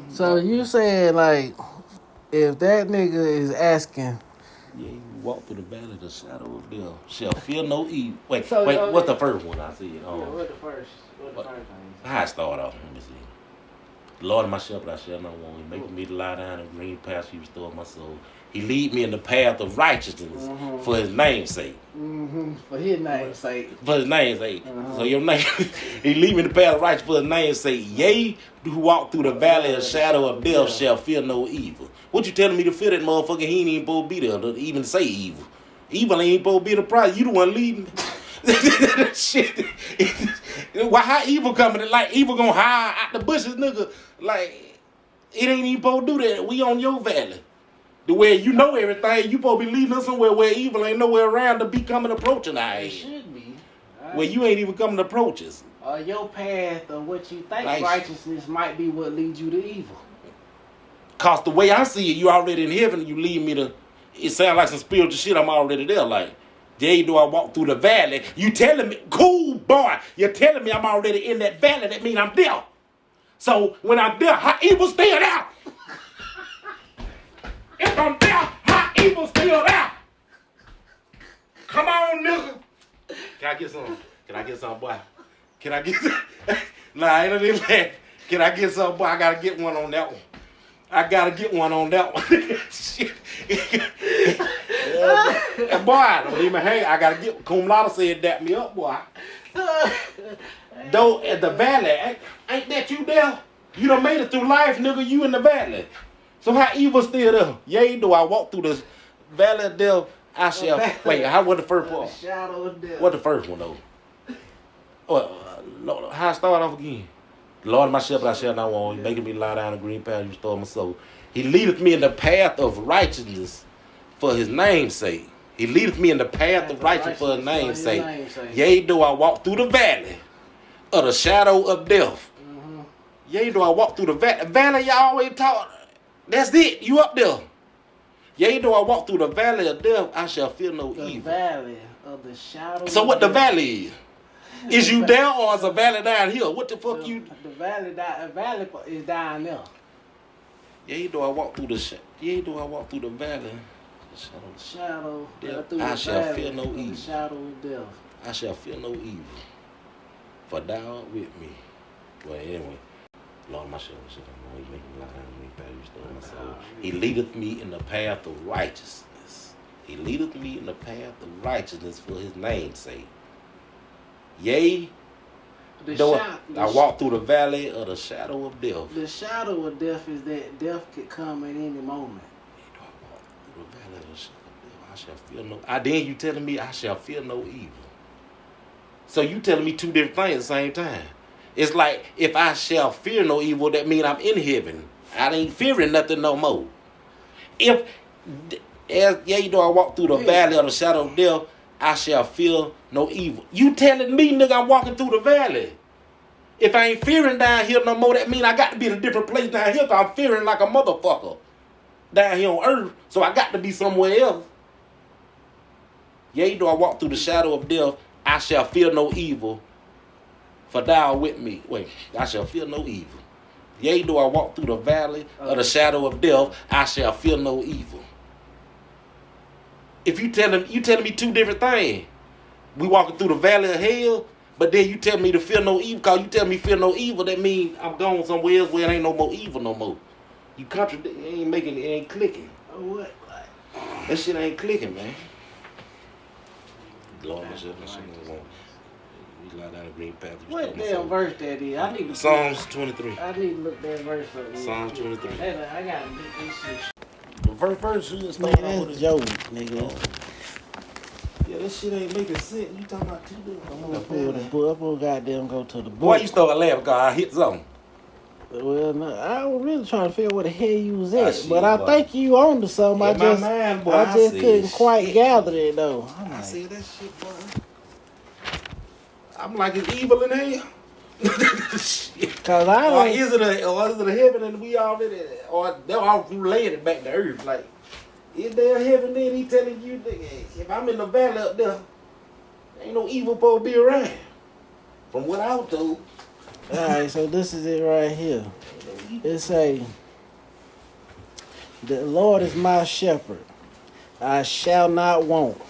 So you saying like, if that nigga is asking, yeah, you walk through the valley of the shadow of death, shall fear no evil. Wait, So, wait, what's the first one I said? yeah, what the first thing? How I start off? Let me see. The Lord of my shepherd, I shall not want. He maketh me to lie down in green pastures. He restore my soul. He lead me in the path of righteousness for His name's sake. For His name's sake. For His name's sake. So your name, He lead me in the path of righteousness for His name's sake. Yea, who walk through the valley of the shadow of death shall fear no evil. What you telling me to fear that motherfucker? He ain't even supposed to be there to even say evil. Evil ain't supposed to be the prize. You the one leading. Shit. Why how evil coming? Like evil gonna hide out the bushes, nigga. Like it ain't even supposed to do that. We on your valley. The way you know everything, you supposed to be leading us somewhere where evil ain't nowhere around to be coming approaching our It ass. should be. Where you ain't even coming to approach us. Your path of what you think Like, righteousness might be what leads you to evil. Cause the way I see it, you already in heaven. You lead me to. It sounds like some spiritual shit. I'm already there. Like, yea, do I walk through the valley? You telling me, cool boy. You're telling me I'm already in that valley. That means I'm there. So when I'm there, how evil still there? If I'm there, how evil still there? Come on, nigga. Can I get some? Can I get some, boy? Can I get some? Nah, I ain't even that. Can I get some, boy? I gotta get one on that one. I gotta get one on that one. Shit. Boy, I don't even hang. I gotta get. Cum Laude said dap me up, boy. Though at the valley, ain't that you there? You done made it through life, nigga. You in the valley. So how evil still there? Yea, do I walk through this valley of death? I shall. Wait, how was the first part? Shadow of death. What the first one though? Lord, how I start off again? Lord, my shepherd, I shall not want. He making me lie down in green path. You restore my soul. He leadeth me in the path of righteousness for His name's sake. He leadeth me in the path of righteousness for His name's sake. Yea, do I walk through the valley of the shadow of death. Yea, do I walk through the valley. Valley, y'all always talk. That's it. You up there. Yea, do I walk through the valley of death, I shall fear no evil. The valley of the shadow. So what the valley is? Is you there or is a valley down here? What the fuck you? The valley is down there. Yea, do I walk through the Yea, do I walk through the valley? Shadow. I shall fear no evil. Shadow of death. I shall fear no evil. For thou art with me. Well, anyway, Lord, my shepherd, He make me lie down in green pastures, restore my soul. He leadeth me in the path of righteousness. He leadeth me in the path of righteousness for His name's sake. Yea, though I walk through the valley of the shadow of death. The shadow of death is that death could come at any moment. Yea, though I walk through the valley of the shadow of death, I shall fear no. Then you telling me I shall fear no evil. So you telling me two different things at the same time. It's like if I shall fear no evil, that means I'm in heaven. I ain't fearing nothing no more. Yea, though I walk through the valley of the shadow of death, I shall fear no evil. You telling me, nigga, I'm walking through the valley. If I ain't fearing down here no more, that means I got to be in a different place down here because I'm fearing like a motherfucker down here on earth. So I got to be somewhere else. Yea, though I walk through the shadow of death, I shall fear no evil, for thou art with me. Wait, I shall fear no evil. Yea, though I walk through the valley of the shadow of death, I shall fear no evil. If you telling me two different things. We walking through the valley of hell, but then you tell me to fear no evil. Cause you tell me fear no evil, that means I'm going somewhere else where there ain't no more evil no more. You contradict, it ain't clicking. What? That shit ain't clicking, man. Lord, we lie down the green path. What damn verse that is? I need to Psalms 23. I need to look that verse up. Psalms 23. I gotta look this shit. The first you just Man, that's Joe, nigga. Yeah, this shit ain't making sense. You talking about two different. I'm gonna pull the book. I'm gonna goddamn go to the book. Boy, you start laughing because I hit something. Well, no, I was really trying to figure out where the hell you was at, shit, but I think you on to something. Yeah, I just couldn't quite gather it though. I said that shit, boy. I'm like, it's evil in hell. Cause I don't. Is it a heaven and we already, or they're all laying it back to earth? Like, is there a heaven then? He telling you, if I'm in the valley up there, ain't no evil supposed to be around. From what I was told. Alright, so this is it right here. It say, the Lord is my shepherd, I shall not want.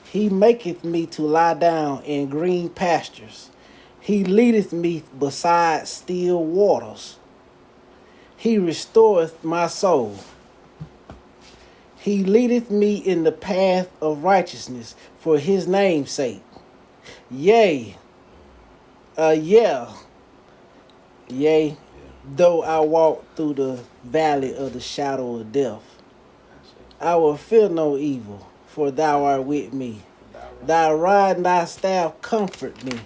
He maketh me to lie down in green pastures. He leadeth me beside still waters. He restoreth my soul. He leadeth me in the path of righteousness for his name's sake. Yea, yea, though I walk through the valley of the shadow of death, I will fear no evil, for thou art with me. Thy rod and thy staff comfort me.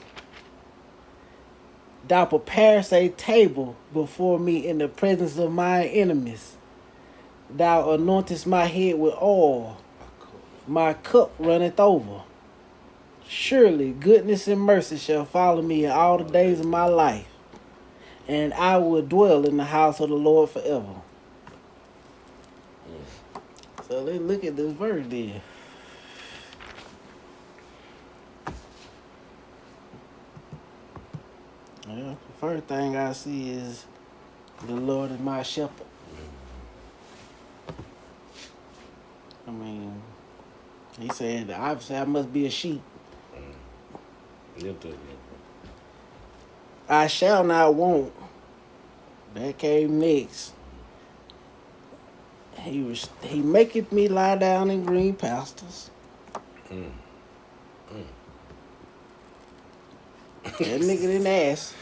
Thou preparest a table before me in the presence of my enemies. Thou anointest my head with oil. My cup runneth over. Surely goodness and mercy shall follow me in all the days of my life, and I will dwell in the house of the Lord forever. So let's look at this verse there. Well, the first thing I see is the Lord is my shepherd. I mean, he said, obviously I must be a sheep. I shall not want. That came next. He maketh me lie down in green pastures. That nigga didn't ask.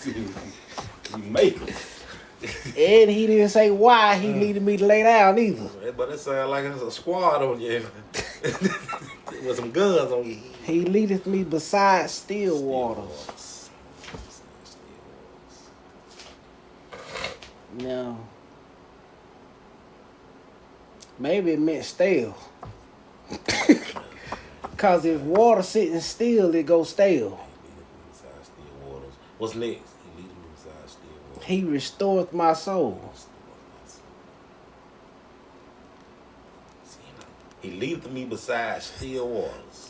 You make it. And he didn't say why he needed me to lay down either. But it sounds like there's a squad on you. With some guns on you. He leadeth me beside still waters. Now, maybe it meant stale. Because if water sitting still, it goes stale. What's next? He leadeth me beside still waters. He restoreth my soul. He leadeth me beside still waters.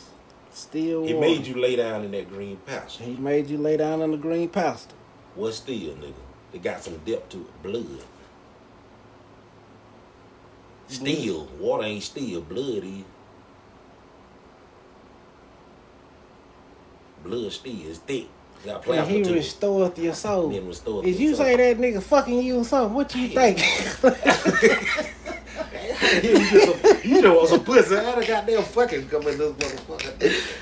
Still water. He made you lay down in that green pasture. He made you lay down in the green pasture. What's still, nigga? It got some depth to it. Blood. Still. Water ain't still. Blood is. Blood still is thick. And he restoreth your soul. Then restoreth If your you soul. say that nigga fucking you or something, what you think? You know some pussy. I done goddamn fucking come in this motherfucker.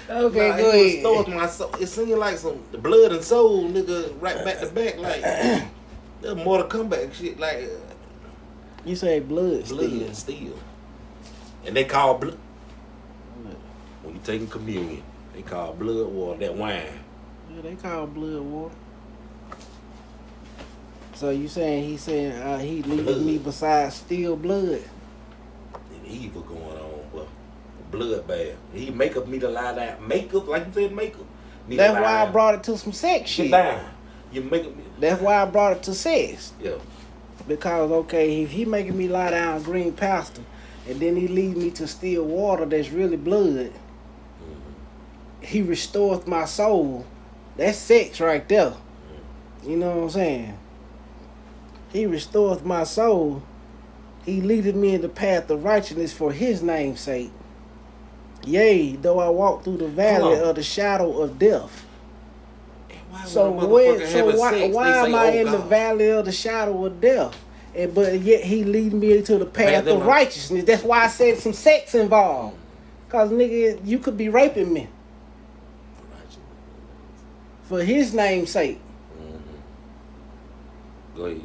Okay, nah, go ahead. He restoreth my soul. It seems like some the blood and soul, nigga, right back to back. Like there's more to come back. Shit, like You say blood and steel. And they call blood when you taking communion. They call blood water that wine. Yeah, they call blood water. So you saying he said he leadeth me beside still blood? And evil going on, but blood bath. He make up me to lie down. Makeup, like you said, makeup. That's why I brought it to some sex shit. Down. You make up. That's why I brought it to sex. Yeah. Because okay, if he making me lie down in green pasture, and then he leads me to still water that's really blood, he restoreth my soul. That's sex right there. You know what I'm saying? He restoreth my soul. He leadeth me in the path of righteousness for his name's sake. Yea, though I walk through the valley of the shadow of death. Why am I in the valley of the shadow of death? But yet he leading me to the path of righteousness. That's why I said some sex involved. Cause nigga, you could be raping me. For his name's sake. Go ahead.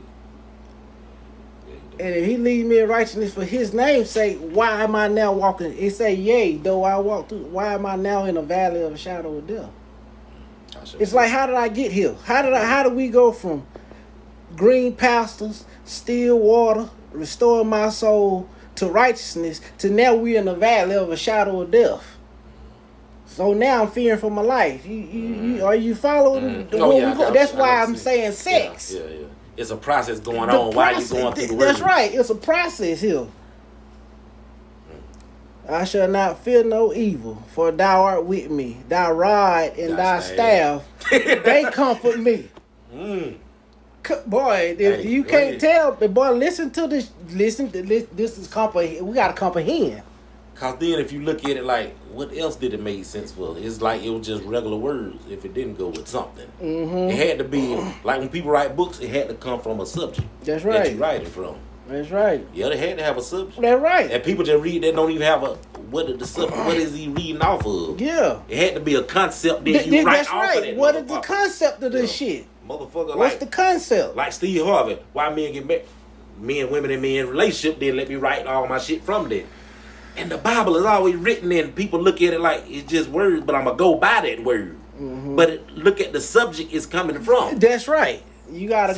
And if he lead me in righteousness for his name's sake, why am I now walking? It say, yea, though I walk through, why am I now in a valley of the shadow of death? It's like, how did I get here? How did we go from green pastures, still water, restore my soul to righteousness, to now we're in a valley of a shadow of death? So now I'm fearing for my life. Are you following the way we go? That's why I'm saying sex. Yeah. It's a process going on while you're going through the world. That's right. It's a process here. I shall not fear no evil, for thou art with me. Thy rod and thy staff, they comfort me. Boy, if you can't tell, boy, listen to this. Listen to this. This is we gotta comprehend. Cause then, if you look at it like, what else did it make sense for? It's like it was just regular words. If it didn't go with something, it had to be like when people write books, it had to come from a subject. That's right. That you write it from. That's right. Yeah, they had to have a subject. That's right. And people just read that don't even have a what is the subject? What is he reading off of? Yeah. It had to be a concept that you write off of that. What is the concept of this shit? Motherfucker, what's the concept? Like Steve Harvey, why men get married? Men, women, and men relationship, then let me write all my shit from there. And the Bible is always written in. People look at it like it's just words, but I'm going to go by that word. But look at the subject it's coming from. That's right. You got to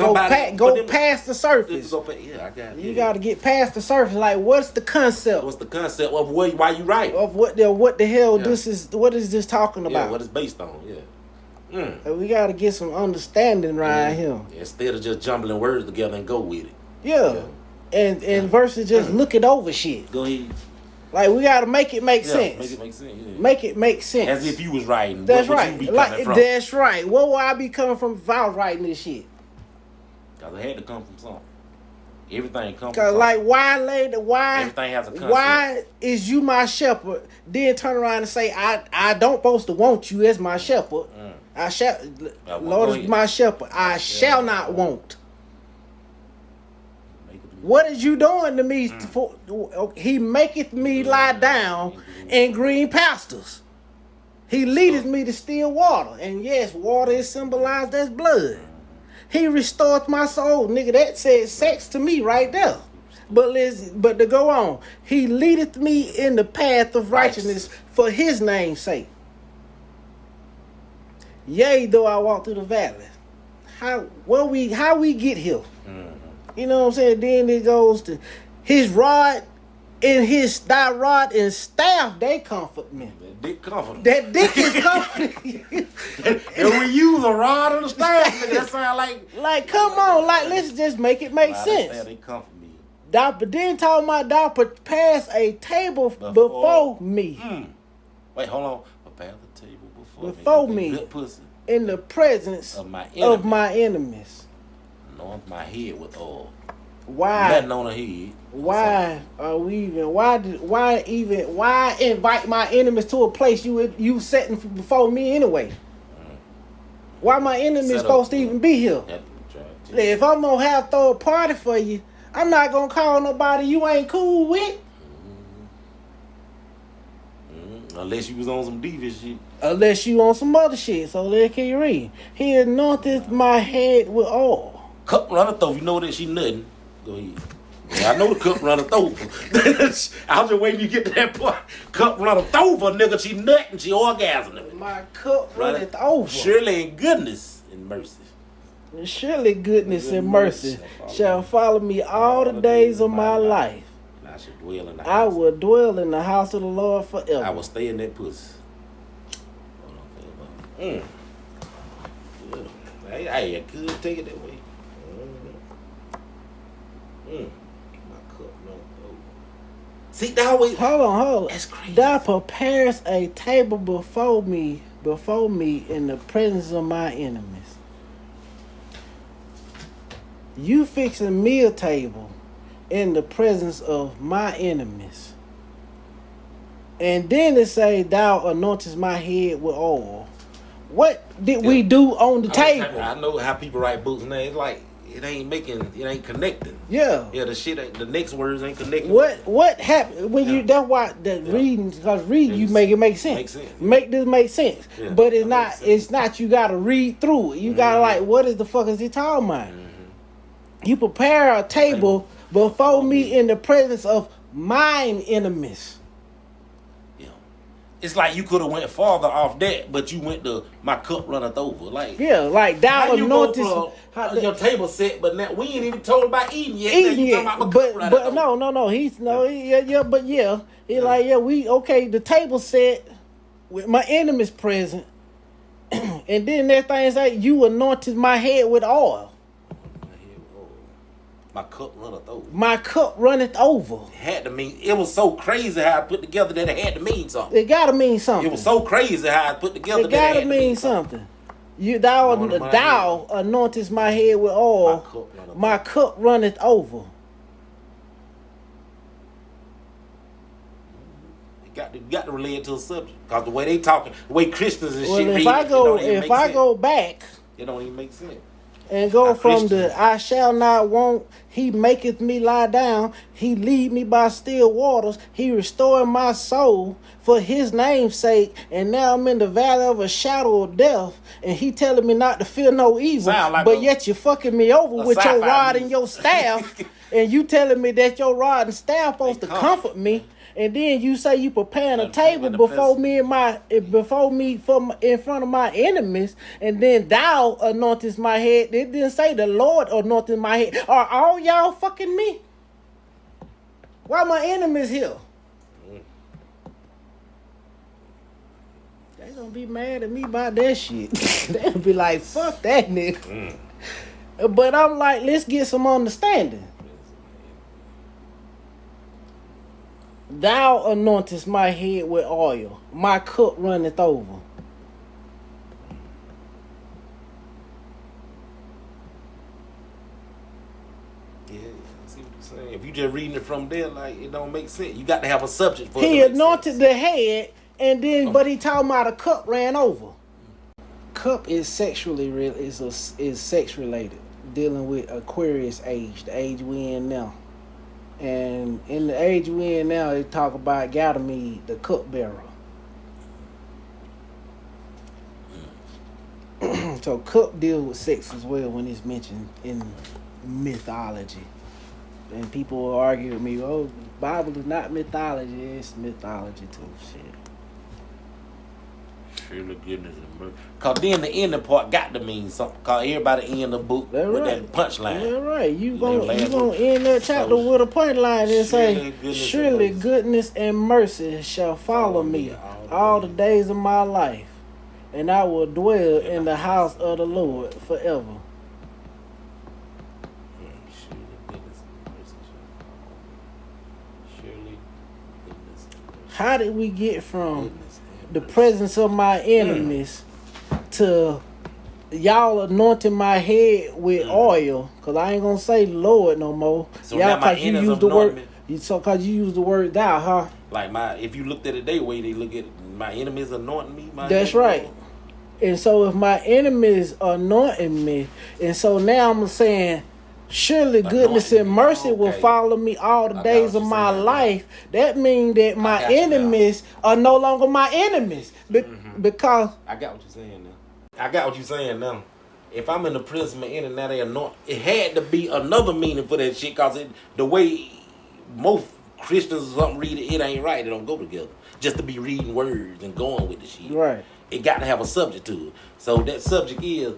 go past the surface. Yeah, I got it. You got to get past the surface. Like, what's the concept? What's the concept of why you write? Of what the hell this is, what is this talking about? Yeah, what it's based on, We got to get some understanding right here. Instead of just jumbling words together and go with it. Yeah. And versus just looking over shit. Go ahead. Like, we got to make it make sense. Make it make sense. Yeah. Make it make sense. As if you was writing. That's what right. You be coming from? That's right. What will I be coming from if I was writing this shit? Because it had to come from something. Everything comes from something. Like, why? Everything has a concept. Why is you my shepherd? Then turn around and say, I don't supposed to want you as my shepherd. I shall, Lord is my shepherd. I shall not want. What is you doing to me? He maketh me lie down in green pastures. He leadeth me to still water. And yes, water is symbolized as blood. He restoreth my soul. Nigga, that says sex to me right there. But to go on. He leadeth me in the path of righteousness for his name's sake. Yea, though I walk through the valley. How we get here? You know what I'm saying? Then it goes to his rod and thy rod and staff, they comfort me. That dick comfort. That dick is comforting. And we use a rod and a staff, nigga. That sound like come on, like let's just make it make sense. They comfort me. But then talking about thou prepares a table before me. Wait, hold on. Prepare the table before me. Good pussy. In the presence of my enemies. Anoint my head with oil. Why? Nothing on the head. Why are we even? Why invite my enemies to a place you setting before me anyway? Why my enemies supposed to even be here? If I'm gonna throw a party for you, I'm not gonna call nobody you ain't cool with. Unless you was on some devious shit. Unless you on some other shit. So let me read. He anointed my head with oil. Cup runneth over. You know that she nothing. Go ahead. Yeah, I know the cup runneth over. I was just waiting you get to that point. Cup runneth over, nigga. She nutting. She orgasming. My cup runneth over. Surely in goodness and mercy. Surely goodness and mercy shall follow me all the days of my life. I will dwell in the house of the Lord forever. I will stay in that pussy. I could take it that way. My cup runneth over. See, that always. Hold on. That's crazy. Thou prepares a table before me in the presence of my enemies. You fixing me a table in the presence of my enemies. And then it say, thou anointest my head with oil. What did we do on the table? I know how people write books now. It's like it ain't connecting. Yeah. Yeah, the next words ain't connecting. What happened when you? That's why reading, because reading you make it make sense. Make this make sense. Yeah, but it's not. It's not. You got to read through it. You gotta like, what is the fuck is he talking about? You prepare a table before me in the presence of mine enemies. It's like you could have went farther off that, but you went to my cup runneth over. Like thou anointest your table set, but now we ain't even told about eating yet. But no. He's the table set with my enemies present, and then that thing say you anointed my head with oil. My cup runneth over. My cup runneth over. It had to mean, it was so crazy how I put together that it had to mean something. It gotta mean something. It was so crazy how I put together it that it had gotta to mean something. Thou anointest my head with oil. My cup runneth over. You got to relate to a subject, because the way they talking, the way Christians and shit if read, I go back, it don't even make sense. And go from the I shall not want, he maketh me lie down, he lead me by still waters, he restored my soul for his name's sake, and now I'm in the valley of a shadow of death, and he telling me not to fear no evil, like but yet you fucking me over with your rod and your staff, and you telling me that your rod and staff supposed to comfort me. And then you say you preparing a table before me in front of my enemies, and then thou anointest my head. It didn't say the Lord anointed my head. Are all y'all fucking me? Why my enemies here? They gonna be mad at me about that shit. They'll be like, fuck that nigga. But I'm like, let's get some understanding. Thou anointest my head with oil. My cup runneth over. Yeah, I see what you're saying. If you just reading it from there, like, it don't make sense. You got to have a subject for it. He anointed the head, and then, but he talking about a cup ran over. Cup is sexually is sex related, dealing with Aquarius age, the age we in now. And in the age we in now, they talk about Ganymede, the cupbearer. So cup deal with sex as well when it's mentioned in mythology. And people will argue with me, oh, the Bible is not mythology, it's mythology too. Shit. Surely goodness and mercy. Cause then the ending part got to mean something. Cause everybody end the book with that punchline. That's right. You gonna end that chapter with a punchline and say, surely goodness and mercy shall follow me all the days of my life, and I will dwell in the house of the Lord forever. How did we get from the presence of my enemies to y'all anointing my head with oil? Because I ain't gonna say Lord no more. So y'all, cause you use the word. Cause you use the word thou, huh? Like if you looked at it that way, they look at my enemies anointing me. That's right. Lord. And so if my enemies anointing me, and so now I'm saying, surely goodness and mercy will follow me all the days of my life. That means that my enemies are no longer my enemies. Because I got what you're saying now. If I'm in the prison of enemy, now they anoint. It had to be another meaning for that shit, because the way most Christians or something read it, it ain't right. It don't go together. Just to be reading words and going with the shit. Right. It got to have a subject to it. So that subject is,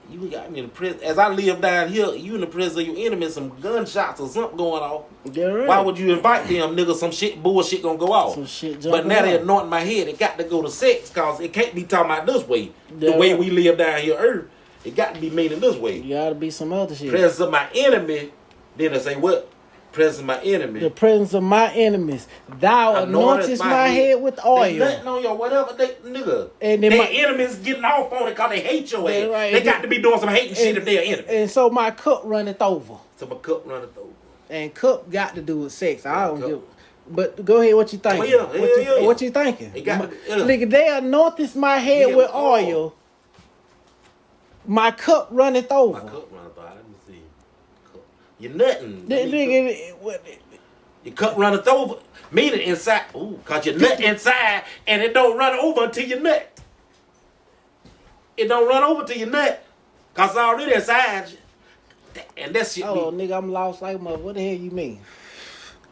you got me in the prison. As I live down here, you in the prison of your enemy, some gunshots or something going off. Right. Why would you invite them, nigga? Some bullshit gonna go off. Some shit but now they anointing my head. It got to go to sex, because it can't be talking about this way. The way we live down here, earth. It got to be meaning this way. You got to be some other shit. Presence of my enemy. Then I say what? Presence of my enemy. The presence of my enemies. Thou anointest my head with oil. They nothing on your whatever, nigga. And their enemies getting off on it because they hate your ass. Right. They got to be doing some hating shit if they're enemy. And so my cup runneth over. And cup got to do with sex. I don't give. But go ahead, what you thinking? What you thinking? Nigga, they anointest my head with oil. My cup runneth over. You're nutting. Your cup runneth over. Meaning inside. Ooh, because you're nut inside, and it don't run over until you nut. It don't run over till you nut, because it's already inside you. And that shit. Oh, nigga, I'm lost like mother. What the hell you mean?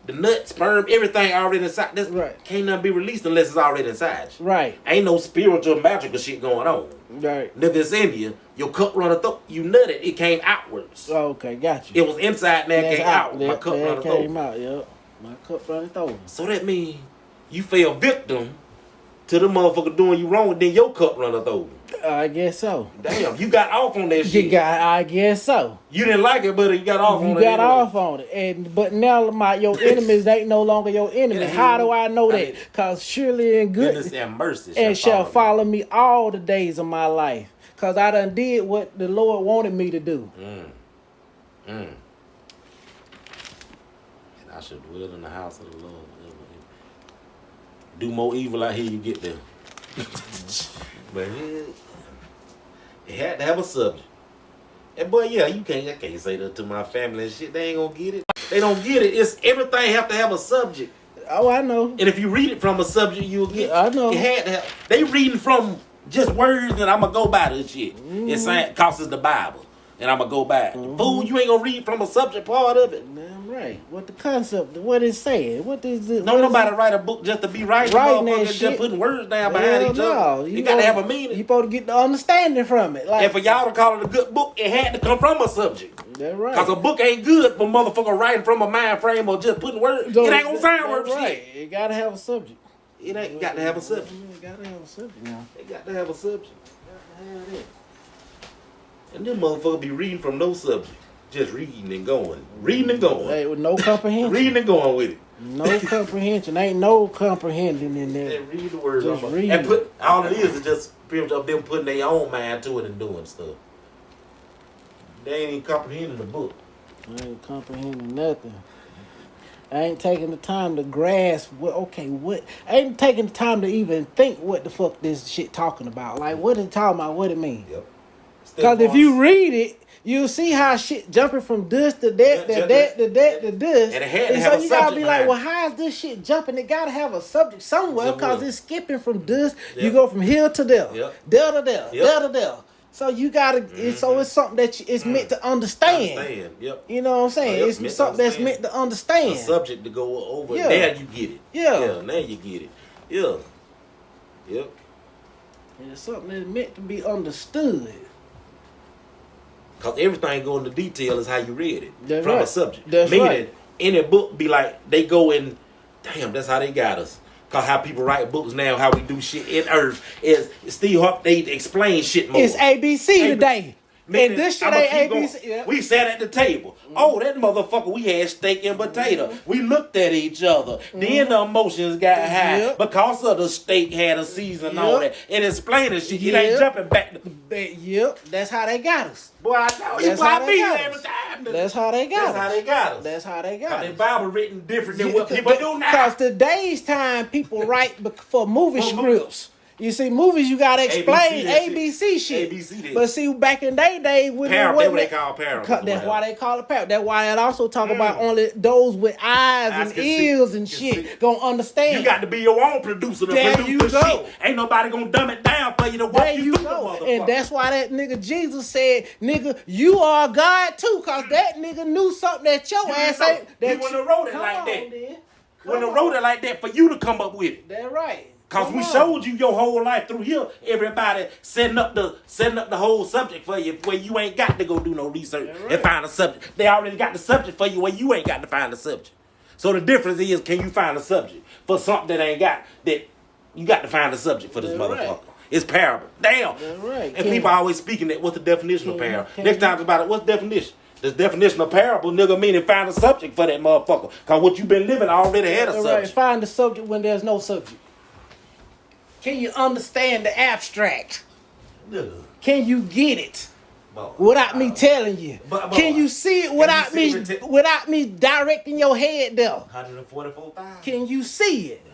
The nut, sperm, everything already inside. This can't nothing be released unless it's already inside you. Right. Ain't no spiritual, magical shit going on. Right. Nigga, it's in you. Your cup runneth over. You nutted. It came outwards. Oh, okay, got you. It was inside, now it came out. My cup runneth over. Came out, yep. My cup runneth over. So that means you fell victim to the motherfucker doing you wrong, then your cup runneth over. I guess so. Damn, you got off on that shit. I guess so. You didn't like it, but you got off on it. You got off on it. But now your enemies ain't no longer your enemies. How do I know that? Because surely and goodness and mercy shall follow me all the days of my life. Because I done did what the Lord wanted me to do. And I should dwell in the house of the Lord. Do more evil out here, you get there. But it had to have a subject. And boy, yeah, I can't say that to my family and shit. They ain't gonna get it. They don't get it. It's everything have to have a subject. Oh, I know. And if you read it from a subject, you'll get. I know. It had to have. They reading from just words, and I'm gonna go by this shit. It's saying, cause it's the Bible, and I'm gonna go by it. Fool, you ain't gonna read from a subject part of it. Damn right. What the concept? What it's saying? What is it? Don't nobody write a book just to be writing that shit. Just putting words down behind each other. You gotta have a meaning. You supposed to get the understanding from it. Like, and for y'all to call it a good book, it had to come from a subject. That's right. Cause a book ain't good for motherfucker writing from a mind frame or just putting words. It ain't gonna sound worth shit. It gotta have a subject. It ain't got to have a subject. It gotta have a subject now. It got to have a subject. And them motherfuckers be reading from no subject. Just reading and going. Reading and going. Hey, with no comprehension. Reading and going with it. No comprehension. Ain't no comprehending in there. They read the words. Just read and put all it is just pretty much them putting their own mind to it and doing stuff. They ain't even comprehending the book. I ain't comprehending nothing. I ain't taking the time to grasp what I ain't taking the time to even think what the fuck this shit talking about. Like, what it talking about, what it mean. Yep. Because if you read it, you'll see how shit jumping from this to that, to this. And it had to have so a you gotta be like, behind well, how is this shit jumping? It gotta have a subject somewhere because it's skipping from this. Yep. You go from here to there. Yep. There to there. Yep. There to there. So you gotta, so it's something that it's meant to understand. Yep. You know what I'm saying? It's something that's meant to understand. A subject to go over. Yeah. Now you get it. Yeah. Now you get it. Yeah. Yep. And it's something that's meant to be understood. Because everything go into detail is how you read it. That's from right. a subject. That's Meaning, right. any book be like, they go in, damn, that's how they got us. Because how people write books now, how we do shit in Earth, is Steve Harp, they explain shit more. It's ABC today. Meaning, and this shit ain't ABC. Yeah. We sat at the table. Oh, that motherfucker, we had steak and potato. We looked at each other. Then the emotions got high because of the steak had a season on it. And explaining shit. It ain't jumping back. That's how they got us. Boy, I know you probably be here every time. That's how they got us. That's how they got us. That's how they got us. The Bible written different than what people do now. Because today's time, people write for movie scripts. You see, movies you gotta explain ABC shit. ABC but see, back in their day, when that's what they call parables. That's why they call it parables. That's why it also talk about only those with eyes and ears and shit gonna understand. You got to be your own producer to produce the shit. Ain't nobody gonna dumb it down for you to walk you through the motherfucker. And that's why that nigga Jesus said, nigga, you are God too, cause that nigga knew something that your ass ain't. He wouldn't have wrote it like that. Wouldn't have wrote it like that for you to come up with it. That's right. Cause we showed you your whole life through here. Everybody setting up the whole subject for you, where you ain't got to go do no research and find a subject. They already got the subject for you, where you ain't got to find the subject. So the difference is, can you find a subject for something that ain't got that? You got to find a subject for this motherfucker. Right. It's parable. Damn. Right. And people always speaking that. What's the definition of parable? Next time it's about it. What's the definition? The definition of parable, nigga, meaning find a subject for that motherfucker. Cause what you been living already had a subject. Right. Find the subject when there's no subject. Can you understand the abstract? Yeah. Can you get it without me telling you? Can you see it without me directing your head there? 144,000. Can you see it?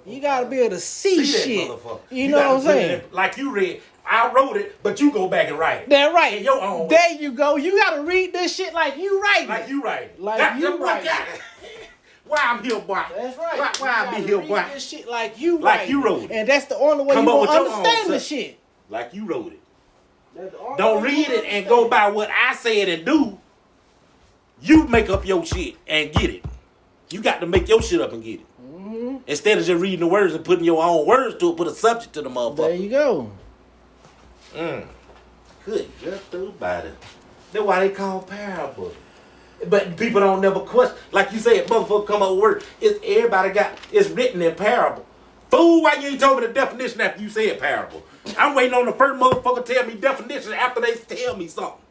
You gotta be able to see shit. You know what I'm saying? Like you read, I wrote it, but you go back and write it. That's right. In your own way. There you go. You gotta read this shit like you write it. Like you write it. Like you write it. Why I'm here, boy? That's right. Why I be here, boy? This shit like you wrote it. And that's the only way you gonna understand the shit. Like you wrote it. Don't read it and go by what I said and do. You make up your shit and get it. You got to make your shit up and get it. Mm-hmm. Instead of just reading the words and putting your own words to it, put a subject to the motherfucker. There you go. Good. Just through about it. That's why they call parables. But people don't never question. Like you said, motherfucker come up with words. It's written in parable. Fool, why you ain't told me the definition after you said parable? I'm waiting on the first motherfucker to tell me definition after they tell me something.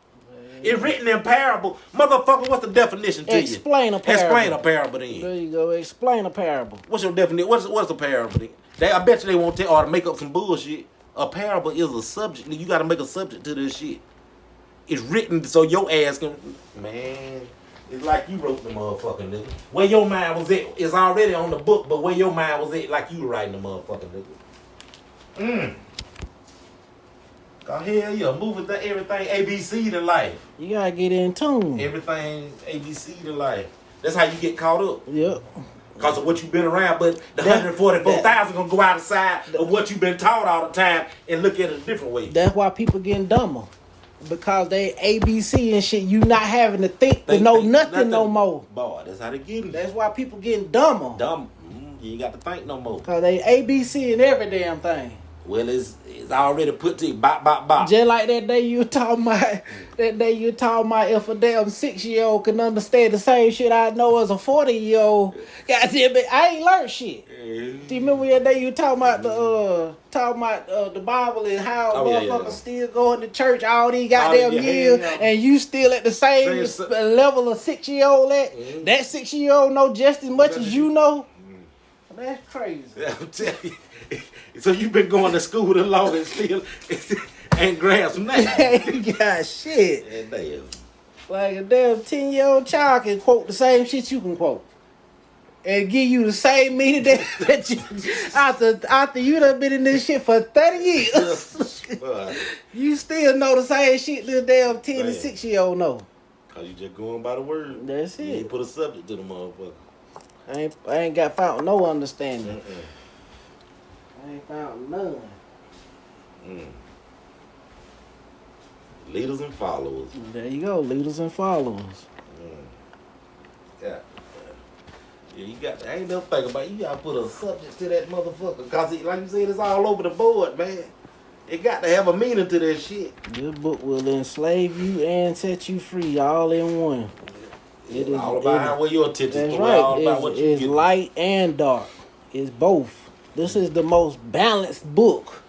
It's written in parable. Motherfucker, what's the definition to Explain you? a parable. Explain a parable then. There you go. Explain a parable. What's your definition? What's a parable then? I bet you they won't tell or to make up some bullshit. A parable is a subject. You got to make a subject to this shit. It's written so your ass can... Man, it's like you wrote the motherfucking nigga. Where your mind was at is already on the book, but where your mind was at like you were writing the motherfucking nigga. Oh, hell yeah, moving to everything ABC to life. You gotta get in tune. Everything ABC to life. That's how you get caught up. Yep. Because of what you've been around, but the 144,000 gonna go outside of what you've been taught all the time and look at it a different way. That's why people getting dumber. Because they ABC and shit, you not having to think to know nothing no more. Boy, that's how they getting. That's why people getting dumber. Dumb. You ain't got to think no more. Because they ABC in every damn thing. Well, it's already put to you. Bop, bop, bop. Just like that day you talking about, if a damn 6-year-old can understand the same shit I know as a 40-year-old. Goddamn it, I ain't learned shit. Do you remember that day you talking about the Bible and how motherfuckers still going to church all these goddamn years and you still at the same level of 6-year-old at? That 6-year-old know just as much as you know? That's crazy. I'm telling you. So you've been going to school the longest still ain't grasped nothing. You got shit. Yeah, damn. Like a damn 10-year-old child can quote the same shit you can quote. And give you the same meaning that you after you done been in this shit for 30 years. You still know the same shit this damn 10 and 6-year-old know. Cause you just going by the word. That's it. You ain't put a subject to the motherfucker. I ain't got found no understanding. I ain't found none. Leaders and followers. There you go, leaders and followers. Yeah. Yeah, you got. I ain't never think about it. You gotta put a subject to that motherfucker, cause like you said, it's all over the board, man. It got to have a meaning to that shit. This book will enslave you and set you free, all in one. It is all about where your attention is. That's right. All about what you it's get. Light and dark. It's both. This is the most balanced book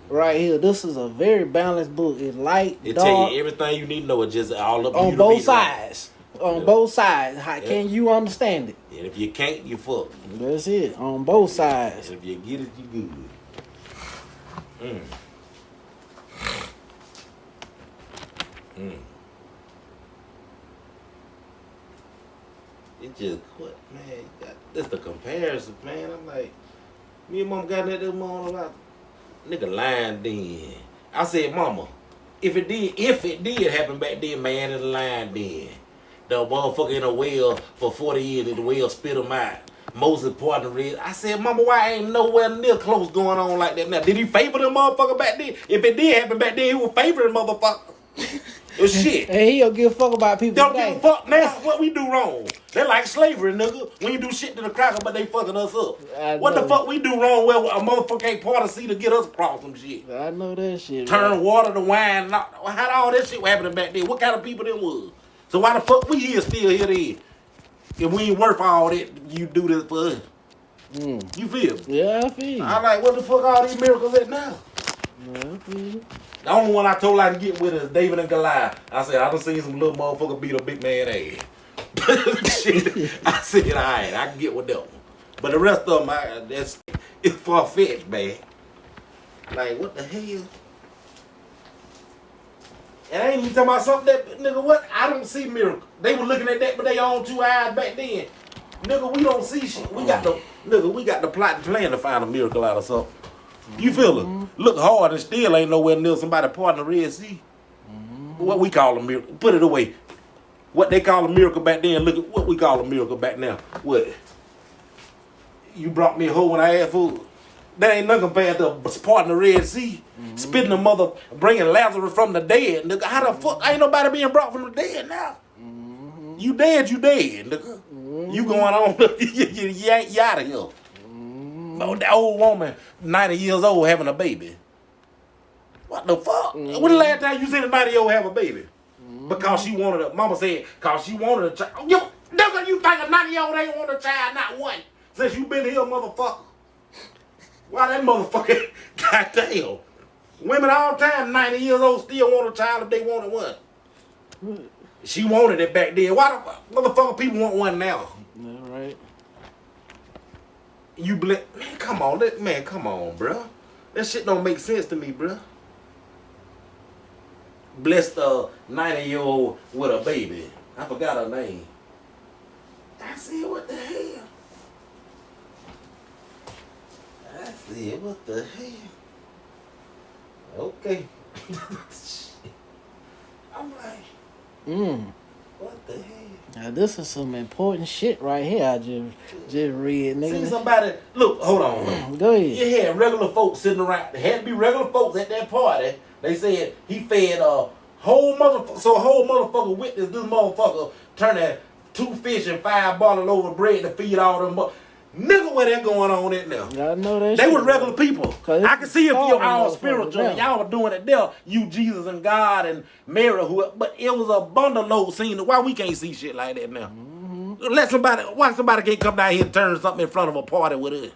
right here. This is a very balanced book. It's light, it dark. Tell you everything you need to know. It's just all up on both sides. On both sides. How can you understand it? And if you can't, you fuck. That's it. On both sides. And if you get it, you good. It just quit, man. That's the comparison, man. I'm like, me and mom got that morning about nigga lying then. I said, mama, if it did happen back then, man, it's lying then. The motherfucker in a well for 40 years and the well spit him out. Moses partner read. I said, mama, why ain't nowhere near close going on like that now? Did he favor the motherfucker back then? If it did happen back then, he was favoring motherfucker. Shit. And he don't give a fuck about people. Don't give a fuck now what we do wrong. They like slavery, nigga. When you do shit to the cracker, but they fucking us up. What the fuck we do wrong where a motherfucker ain't part of sea to get us across some shit? I know that shit. Turn water to wine. How all that shit was happening back then? What kind of people them was? So why the fuck we still here then? If we ain't worth all that, you do this for us. You feel me? Yeah, I feel you. I like, what the fuck all these miracles at now? Yeah, I feel you. The only one I told I can get with is David and Goliath. I said, I done seen some little motherfucker beat a big man ass. Shit. I said, all right, I can get with them. But the rest of them, it's far-fetched, man. Like, what the hell? And I ain't even talking about something that, nigga, what? I don't see miracles. They were looking at that with their own 2 eyes back then. Nigga, we don't see shit. We got the plot and plan to find a miracle out of something. You feel it? Look hard and still ain't nowhere near somebody parting the Red Sea. What we call a miracle. Put it away. What they call a miracle back then, look at what we call a miracle back now. What? You brought me a hoe when I asked food. That ain't nothing compared to parting the Red Sea. Spitting the mother, bringing Lazarus from the dead. Nigga, how the fuck ain't nobody being brought from the dead now? You dead, nigga. You going on, you out of here. Oh, that old woman, 90 years old, having a baby. What the fuck? When the last time you seen a 90-year-old have a baby? Because she wanted a, mama said, because she wanted a child. You think a 90-year-old ain't want a child, not one, since you been here, motherfucker. Why that motherfucker, goddamn. Women all the time, 90 years old, still want a child if they wanted one. She wanted it back then. Why the motherfucker people want one now? All right. You man, come on, come on, bruh. That shit don't make sense to me, bruh. Blessed 90-year-old with a baby. I forgot her name. I said, what the hell? I said, what the hell? Okay. I'm like, what the hell? Now this is some important shit right here. I just read, nigga. See somebody, look, hold on. Go ahead. You had regular folks sitting around. There had to be regular folks at that party. They said he fed a whole motherfucker. So a whole motherfucker witnessed this motherfucker turning 2 fish and 5 bottles over bread to feed all them. Nigga, what that going on in there? I know that. They was regular people. I can see if you're all spiritual and y'all were doing it there. You, Jesus, and God and Mary, but it was a bundle load scene. Why we can't see shit like that now? Why somebody can't come down here and turn something in front of a party with us?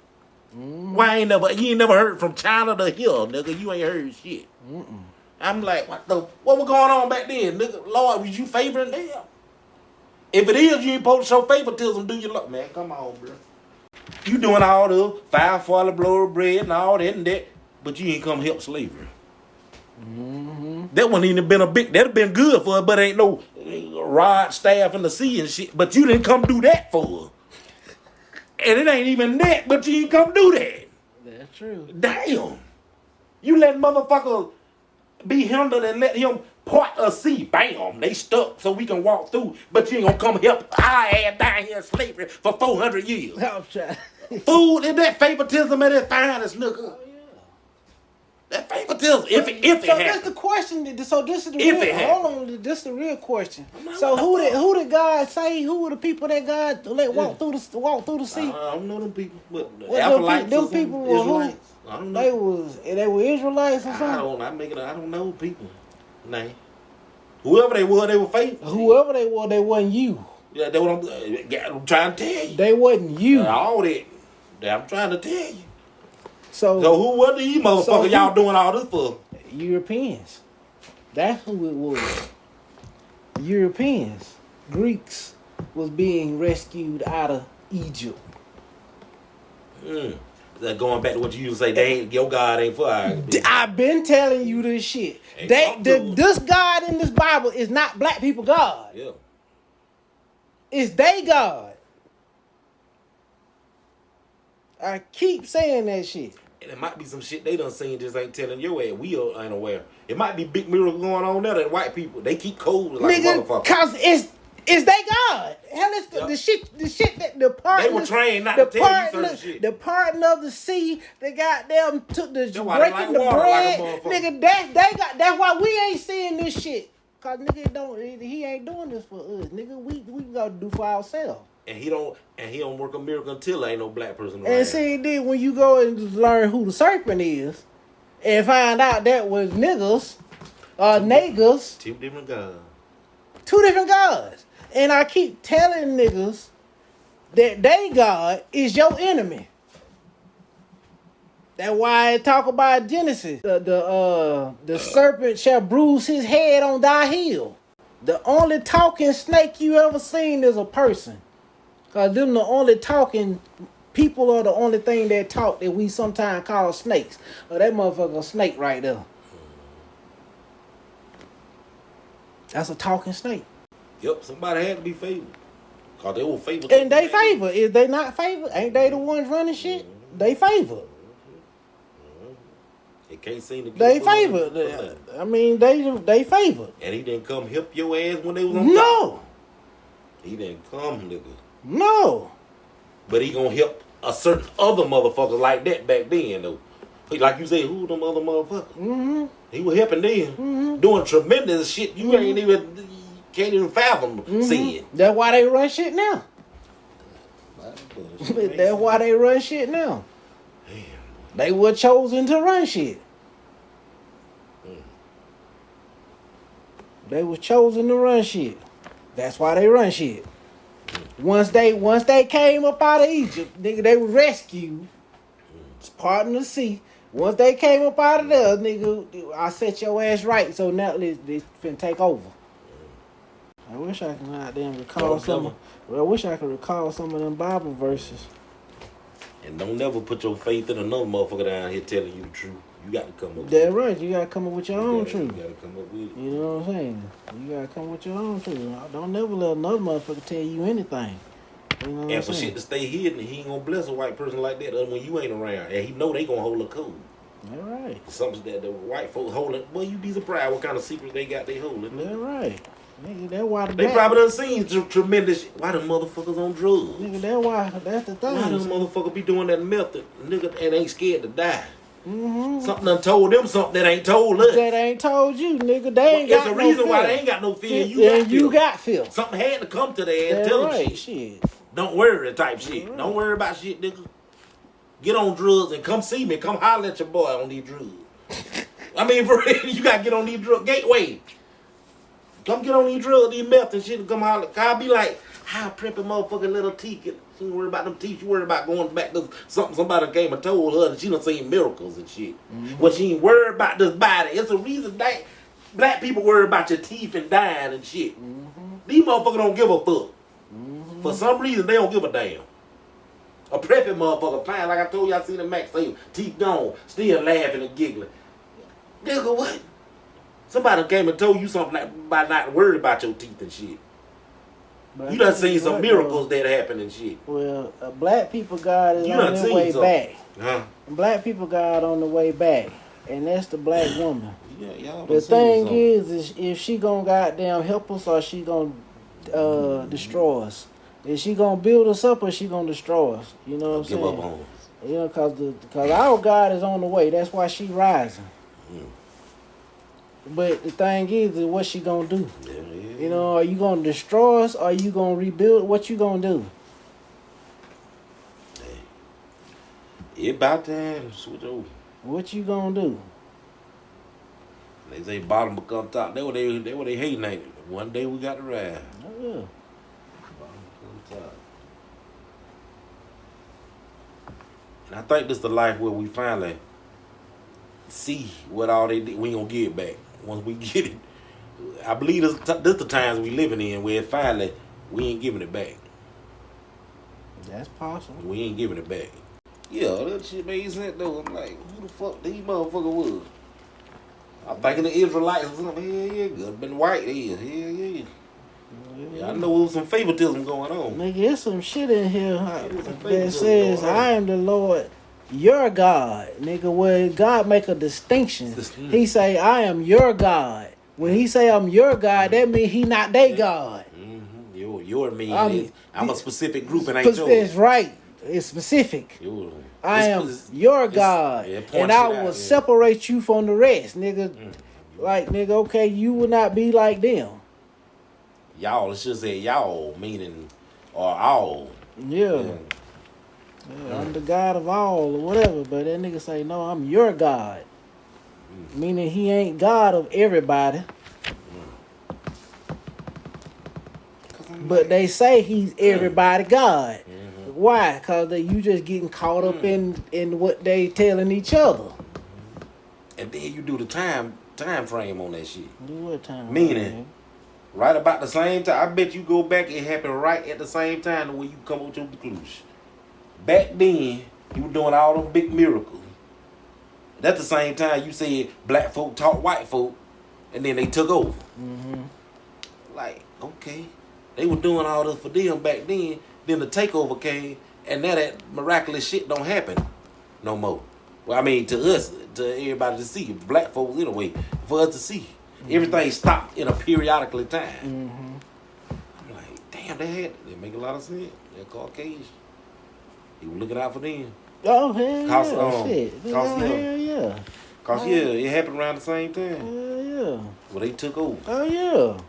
Why you ain't never heard from China to here, nigga? You ain't heard shit. I'm like, what was going on back then, nigga? Lord, was you favoring them? If it is, you ain't supposed to show favoritism, do you? Man, come on, bro. You doing all the 5 blow of bread and all that and that, but you ain't come help slavery. That wouldn't even been that'd have been good for her, but ain't no rod, staff in the sea and shit. But you didn't come do that for her. And it ain't even that, but you ain't come do that. That's true. Damn. You let motherfucker be hindered and let him part a sea. Bam. They stuck so we can walk through. But you ain't gonna come help our ass down here in slavery for 400 years. I'm trying. Food, is that favoritism at its finest, nigga? Oh, yeah. That favoritism, if it happens. That's the question. So this is the hold on, this is the real question. So who did God say? Who were the people that God let walk through the sea? I don't know them people, but them people were who? I don't know. They were Israelites or something. I don't know people. Nah. Whoever they were faithful. Whoever they were, they wasn't you. Yeah, that's what I'm trying to tell you. They wasn't you. All that I'm trying to tell you. So who were these motherfuckers y'all doing all this for? Europeans. That's who it was. Europeans. Greeks was being rescued out of Egypt. Going back to what you used to say, your God ain't for our people. I've been telling you this shit. This God in this Bible is not black people God. Yeah. It's they God. I keep saying that shit. And it might be some shit they done seen just ain't telling your ass. We ain't aware. It might be big miracles going on there that white people, they keep cold like a motherfucker. Cause it's they God. Hell, it's the shit that the part. They were trained not to tell you certain shit. The parting of the sea, they goddamn took the breaking the bread. Nigga, that's why we ain't seeing this shit. Cause nigga he ain't doing this for us. Nigga, we gotta do for ourselves. And he don't work a miracle until there ain't no black person around. And see, then when you go and learn who the serpent is, and find out that was niggas or niggas. 2 different gods. 2 different gods. And I keep telling niggas that they God is your enemy. That's why I talk about Genesis. The serpent shall bruise his head on thy heel. The only talking snake you ever seen is a person. Cause them the only talking people are the only thing that talk that we sometimes call snakes. Or that motherfucker a snake right there. That's a talking snake. Yep, somebody had to be favored. Cause they were favored. And they favor. Is they not favored? Ain't they the ones running shit? They favor. They can't seem to get they favor. I mean, they favor. And he didn't come help your ass when they was on top. No. He didn't come, nigga. No. But he gonna help a certain other motherfucker like that back then, though. Like you say, who them other motherfuckers? Mm-hmm. He was helping them. Doing tremendous shit you can't even fathom seeing. That's why they run shit now. That's why they run shit now. Damn. They were chosen to run shit. They were chosen to run shit. That's why they run shit. Once they came up out of Egypt, nigga, they were rescued. parting the sea. Once they came up out of there, nigga, I set your ass right. So now they finna take over. I wish I could goddamn recall some. Well, I wish I could recall some of them Bible verses. And don't never put your faith in another motherfucker down here telling you the truth. You got to come up with it. That's right. You got to come up with your own truth. You got to come up with it. You know what I'm saying? You got to come with your own truth. Don't never let another motherfucker tell you anything. You know and for shit to stay hidden, he ain't gonna bless a white person like that other when you ain't around. And he know they gonna hold a code. All right. Something that the white folks holding. Boy, you be surprised what kind of secrets they got they holding. That's right. Nigga, that's why they probably done seen tremendous. Why them motherfuckers on drugs? Nigga, that's the thing. Why them motherfuckers be doing that method? Nigga, and ain't scared to die. Mm-hmm. Something done told them something that ain't told us. That ain't told you, nigga. They ain't got no fear. It's the reason why they ain't got no fear. You got fear. Something had to come to their ass. Tell them shit. Don't worry type shit. Right. Don't worry about shit, nigga. Get on drugs and come see me. Come holler at your boy on these drugs. I mean, for real, you gotta get on these drugs. Gateway. Come get on these drugs, these meth and shit, and come holler. I'll be like, how prepping motherfucking little teeth. She ain't worried about them teeth. She worried about going back to something somebody came and told her that she done seen miracles and shit. Mm-hmm. Well, she ain't worried about this body. It's a reason that black people worry about your teeth and dying and shit. Mm-hmm. These motherfuckers don't give a fuck. Mm-hmm. For some reason, they don't give a damn. A prepping motherfucker, fine. Like I told you, I seen the Max say, teeth gone, still laughing and giggling. Nigga, what? Somebody came and told you something about not worried about your teeth and shit. But you done seen some miracles that happen and shit. Well, black people God is on their way back. Huh? Black people God on the way back. And that's the black woman. Yeah, y'all the thing is if she gonna goddamn help us or she gonna destroy us. Is she gonna build us up or she gonna destroy us? You know what I'm saying? Give up on us. You know, cause our God is on the way. That's why she rising. Mm. But the thing is what she gonna do? Yeah. You know, are you gonna destroy us or are you gonna rebuild? What you gonna do? Hey. It about time to switch over. What you gonna do? They say bottom become top. They what they hating ain't it? One day we got to ride. Oh yeah. Bottom become top. And I think this is the life where we finally see what all they did. We ain't gonna get it back. Once we get it, I believe this the times we living in where finally we ain't giving it back. That's possible. We ain't giving it back. Yeah, that shit made sense though. I'm like, who the fuck these motherfuckers was? I'm thinking the Israelites or something. Hell yeah, good. Been white here. Hell yeah. Yeah, I know there was some favoritism going on. Nigga, there's some shit in here that says, I am the Lord, your God. Nigga, where God make a distinction. He say, I am your God. When he say I'm your God, that means he not they God. Mm-hmm. Your mean I'm a specific group and ain't yours. It's right. It's specific. I am your God, and I will separate you from the rest, nigga. Like, nigga, okay, you will not be like them. Y'all, it should say y'all, meaning, or all. Yeah. I'm the God of all, or whatever, but that nigga say, no, I'm your God. Meaning he ain't God of everybody. But they say he's everybody God. Why? Because you just getting caught up in what they telling each other. And then you do the time frame on that shit. Do what time? Meaning, right about the same time. I bet you go back, it happened right at the same time when you come up with your conclusion. Back then, you were doing all them big miracles. That's the same time you said black folk taught white folk, and then they took over. Mm-hmm. Like, okay. They were doing all this for them back then. Then the takeover came, and now that miraculous shit don't happen no more. Well, I mean, to us, to everybody to see, black folks anyway, for us to see. Mm-hmm. Everything stopped in a periodically time. Mm-hmm. I'm like, damn, they make a lot of sense. They're Caucasian. He was looking out for them. Oh, hell shit. Hell yeah. Cause it happened around the same time. Hell yeah. Well, they took over. Oh, yeah.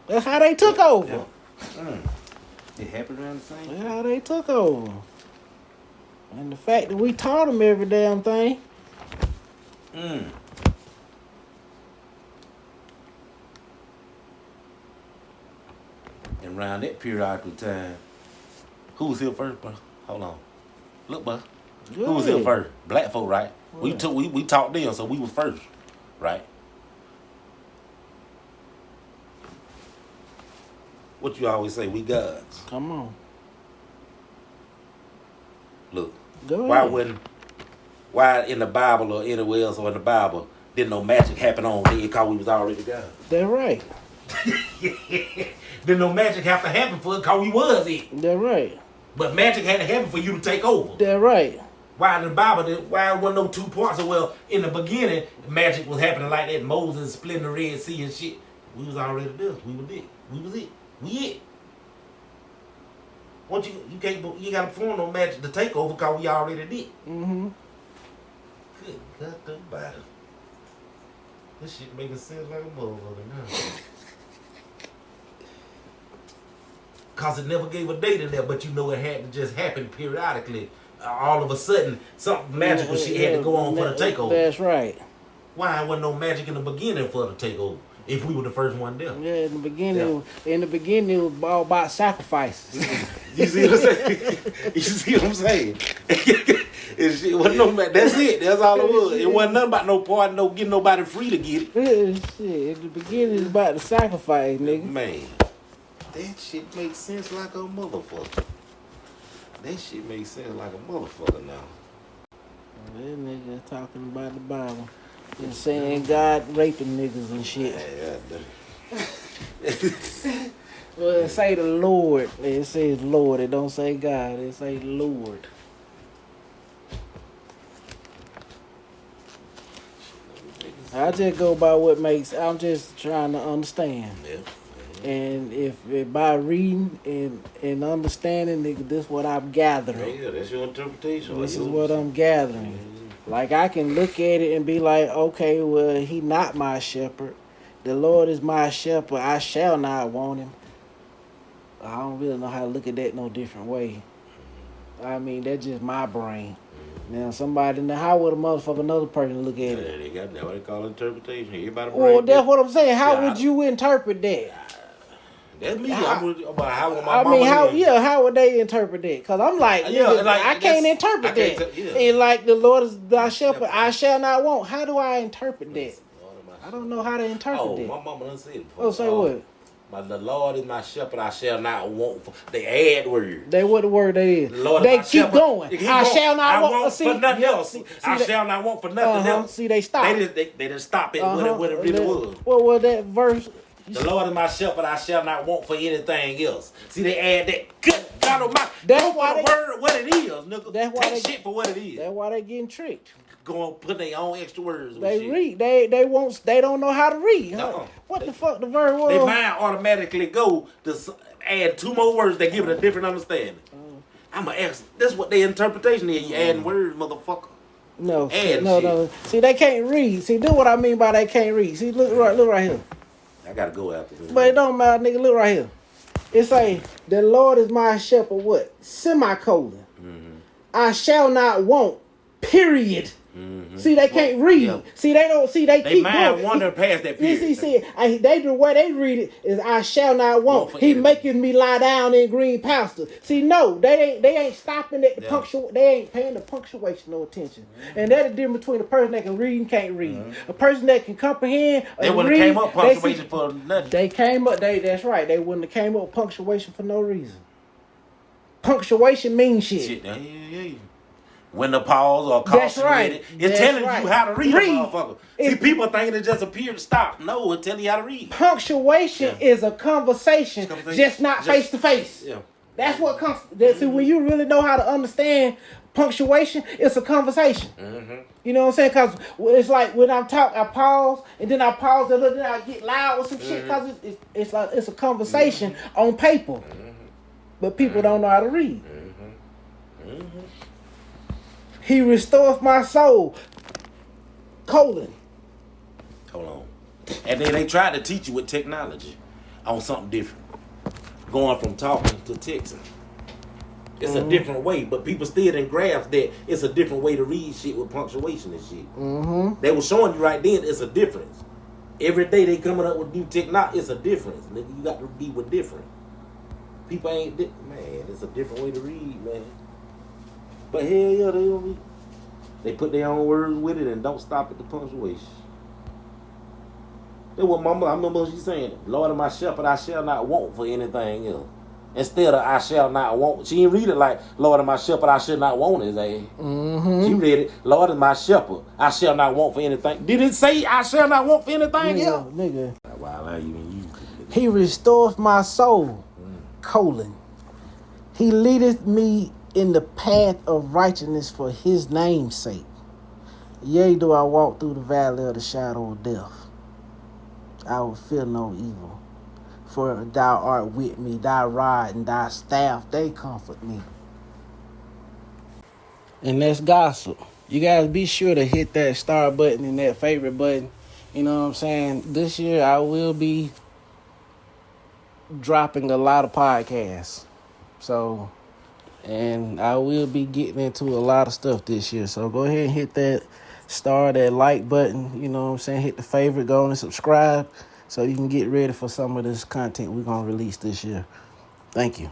That's how they took over. Yeah. It happened around the same time. That's how they took over. And the fact that we taught them every damn thing. And around that periodical time, who was here first, bro? Hold on. Look, bro. Who was here first? Black folk, right? What? We talked then, so we was first, right? What you always say? We gods. Come on. Look. Go ahead. Why in the Bible or anywhere else or in the Bible didn't no magic happen on then because we was already God? That's right. Didn't no magic have to happen for it because we was it. That's right. But magic had to happen for you to take over. That's right. Why in the Bible, why wasn't no two parts? Well, in the beginning, magic was happening like that. Moses splitting the Red Sea and shit. We was already there. We was it. We was it. We it. Once you gotta perform no magic to take over because we already did. Mm-hmm. Good God, about it. This shit making sense like a motherfucker now. Cause it never gave a date in there, but you know it had to just happen periodically. All of a sudden, something magical shit had to go on for the takeover. That's right. Why wasn't no magic in the beginning for the takeover? If we were the first one there. Yeah, in the beginning, it was all about sacrifices. You see what I'm saying? You see what I'm saying? It wasn't no, that's it. That's all it was. It wasn't nothing about no party, no getting nobody free to get it. Shit, in the beginning, it's about the sacrifice, nigga. Man, that shit makes sense like a motherfucker. That shit makes sense like a motherfucker now. That nigga talking about the Bible. And saying God raping niggas and shit. Well, it say the Lord. It says Lord. It don't say God. It say Lord. I just go by what makes. I'm just trying to understand. Yeah. And if by reading and understanding, nigga, this is what I'm gathering. Yeah, that's your interpretation. This is what I'm gathering. Like, I can look at it and be like, okay, well, he not my shepherd. The Lord is my shepherd. I shall not want him. I don't really know how to look at that no different way. I mean, that's just my brain. Now, somebody, now, how would a motherfucker, another person look at it? They got that what they call interpretation. Everybody. Well, that's what I'm saying. How would you interpret that? That's me. How would they interpret that? Because I'm like, I can't interpret that. And like, the Lord is thy shepherd, I shall not want. How do I interpret that? I don't know how to interpret that. My mama done said it. Oh, say what? The Lord is my shepherd, I shall not want. They add words. They what the word they is. The they keep shepherd. Going. I shall not want for nothing else. I shall not want for nothing else. See, they stop. They just stop it what it really was. Well, that verse. The Lord is my shepherd, I shall not want for anything else. See, they add that. Good God Almighty. That's why the word what it is, nigga. That's why shit for what it is. That's why they getting tricked. Going put their own extra words. They read. They don't know how to read. No. What the fuck the word was? They mind automatically go to add two more words that give it a different understanding. I'm gonna ask. That's what their interpretation is. You adding words, motherfucker. No. See, they can't read. See, do what I mean by they can't read. See, look right here. I gotta go after this. But it don't matter, nigga. Look right here. It say, the Lord is my shepherd. What? Semicolon. Mm-hmm. I shall not want. Period. Mm-hmm. See, they can't read. Yeah. See, they don't. See, they keep mind wander past that period. See, the way they read it is, I shall not want. He making me lie down in green pastures. See, no, they ain't stopping at the punctuation. They ain't paying the punctuation no attention. Mm-hmm. And that's the difference between a person that can read and can't read. Mm-hmm. A person that can comprehend. They wouldn't have came up punctuation for nothing. They came up. That's right. They wouldn't have came up with punctuation for no reason. Punctuation means shit. Yeah. When the pause or caution with it. It's telling you how to read a motherfucker. See, people thinking it just a period stop. No, it's telling you how to read. Punctuation is a conversation, just not face to face. Yeah. That's what comes. See, when you really know how to understand punctuation, it's a conversation. Mm-hmm. You know what I'm saying? Because it's like when I'm talking, I pause, and then I pause, and then I get loud with some shit, because it's like it's a conversation on paper. Mm-hmm. But people don't know how to read. Mm-hmm. Mm-hmm. He restoreth my soul. : Hold on. And then they tried to teach you with technology on something different. Going from talking to texting. It's a different way, but people still didn't grasp that it's a different way to read shit with punctuation and shit. Mm-hmm. They were showing you right then it's a difference. Every day they coming up with new technology, it's a difference. Nigga, you got to be with different. People ain't, man, it's a different way to read, man. But hell yeah, they put their own words with it and don't stop at the punctuation. That's what Mama, I remember she saying, Lord is my shepherd, I shall not want for anything else. Instead of I shall not want. She didn't read it like, Lord is my shepherd, I shall not want his ass. Mm-hmm. She read it, Lord is my shepherd, I shall not want for anything. Did it say I shall not want for anything else? Nigga. Wow, I even use it. He restores my soul, colon. He leadeth me in the path of righteousness for his name's sake. Yea, do I walk through the valley of the shadow of death, I will fear no evil. For thou art with me, thy rod and thy staff, they comfort me. And that's gospel. You guys be sure to hit that star button and that favorite button. You know what I'm saying? This year I will be dropping a lot of podcasts. So, and I will be getting into a lot of stuff this year. So go ahead and hit that star, that like button. You know what I'm saying? Hit the favorite, go on and subscribe so you can get ready for some of this content we're going to release this year. Thank you.